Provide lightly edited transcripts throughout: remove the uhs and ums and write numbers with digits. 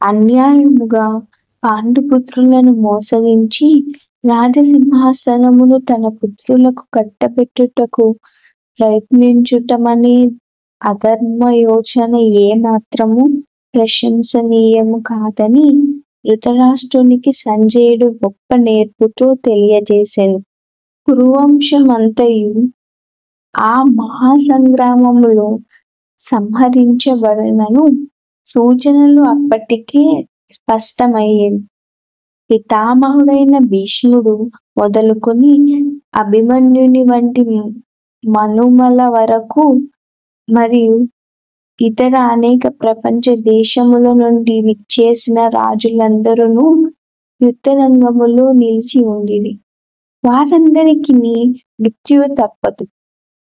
అన్యాయముగా పాండుపుత్రులను మోసగించి రాజసింహాసనమును తన పుత్రులకు కట్టబెట్టుటకు ప్రయత్నించుటమనే అధర్మ యోచన ఏమాత్రము ప్రశంసనీయము కాదని ధృతరాష్ట్రునికి సంజయుడు గొప్ప నేర్పుతో తెలియజేసెను. కురువంశమంతయు ఆ మహాసంగ్రామములో సంహరించబడినను సూచనలు అప్పటికే స్పష్టమయ్యేవి. పితామహుడైన భీష్ముడు మొదలుకొని అభిమన్యుని వంటి మనుమల వరకు మరియు ఇతర అనేక ప్రపంచ దేశముల నుండి విచ్చేసిన రాజులందరూ యుద్ధరంగములో నిలిచి ఉండిరి. వారందరికీ మృత్యువు తప్పదు.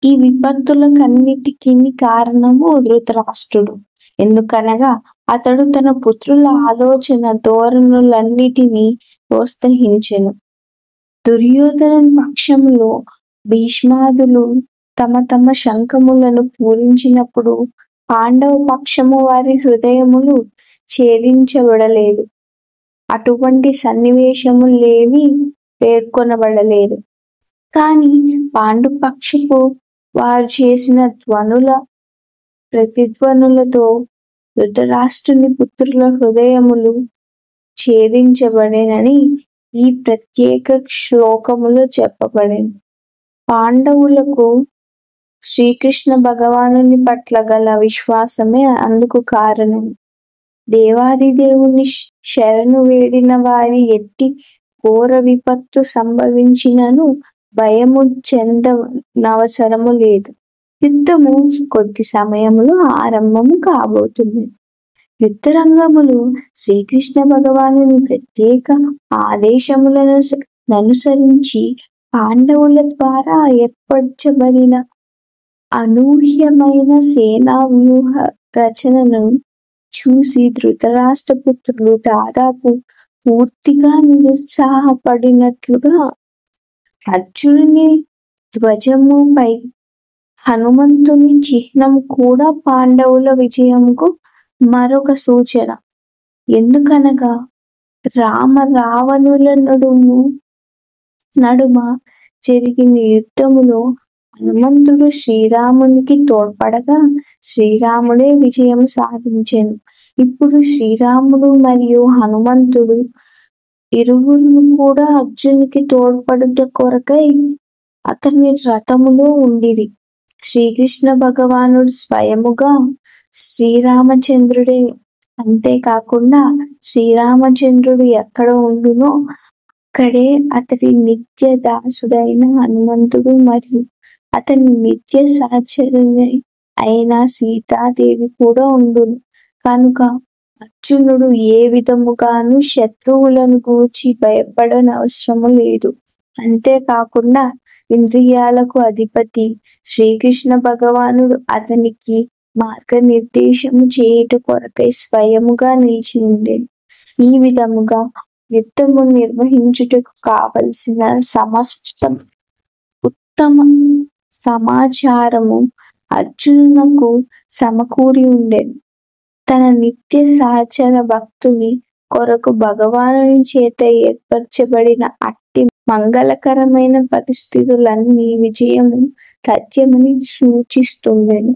ఈ విపత్తులకన్నిటికీ కారణము ధృతరాష్ట్రుడు. ఎందుకనగా అతడు తన పుత్రుల ఆలోచన ధోరణులన్నిటినీ ప్రోత్సహించెను. దుర్యోధను పక్షములో భీష్మాదులు తమ తమ శంఖములను పూరించినప్పుడు పాండవ పక్షము వారి హృదయములు ఛేదించబడలేదు. అటువంటి సన్నివేశములేవి పేర్కొనబడలేదు. కానీ పాండుపక్షపు వారు చేసిన ధ్వనుల ప్రతిధ్వనులతో ధృతరాష్ట్రుని పుత్రుల హృదయములు ఛేదించబడెనని ఈ ప్రత్యేక శ్లోకములో చెప్పబడింది. పాండవులకు శ్రీకృష్ణ భగవానుని పట్ల గల విశ్వాసమే అందుకు కారణం. దేవాదిదేవుని శరణు వేడిన వారి ఎట్టి ఘోర విపత్తు సంభవించినను భయము చెందనవసరము లేదు. యుద్ధము కొద్ది సమయములో ఆరంభము కాబోతుంది. యుద్ధరంగములు శ్రీకృష్ణ భగవానుని ప్రత్యేక ఆదేశములను అనుసరించి పాండవుల ద్వారా ఏర్పరచబడిన అనూహ్యమైన సేనా వ్యూహ రచనను చూసి ధృతరాష్ట్రపుత్రులు దాదాపు పూర్తిగా నిరుత్సాహపడినట్లుగా అర్జునుని ధ్వజముపై హనుమంతుని చిహ్నం కూడా పాండవుల విజయముకు మరొక సూచన. ఎందుకనగా రావణుల నడుమ జరిగిన యుద్ధములో హనుమంతుడు శ్రీరామునికి తోడ్పడగా శ్రీరాముడే విజయం సాధించెను. ఇప్పుడు శ్రీరాముడు మరియు హనుమంతుడు ఇరువురు కూడా అర్జునునికి తోడ్పడుట కొరకై అతని రథములో ఉండిరి. శ్రీకృష్ణ భగవానుడు స్వయముగా శ్రీరామచంద్రుడే. అంతేకాకుండా శ్రీరామచంద్రుడు ఎక్కడ ఉండునో అక్కడే అతడి నిత్య దాసుడైన హనుమంతుడు మరియు అతని నిత్య సహచరుని అయిన సీతాదేవి కూడా ఉండును. కనుక అర్జునుడు ఏ విధముగాను శత్రువులను గూర్చి భయపడనవసరము లేదు. అంతేకాకుండా ఇంద్రియాలకు అధిపతి శ్రీకృష్ణ భగవానుడు అతనికి మార్గనిర్దేశము చేయుట కొరకై స్వయముగా నిలిచి ఉండేను. ఈ విధముగా యుద్ధము నిర్వహించుటకు కావలసిన సమస్త ఉత్తమ సమాచారము అర్జునునకు సమకూరి ఉండెను. తన నిత్య సహచర భక్తుని కొరకు భగవానుని చేత ఏర్పరచబడిన అట్టి మంగళకరమైన పరిస్థితులన్నీ విజయము తథ్యమని సూచిస్తుండెను.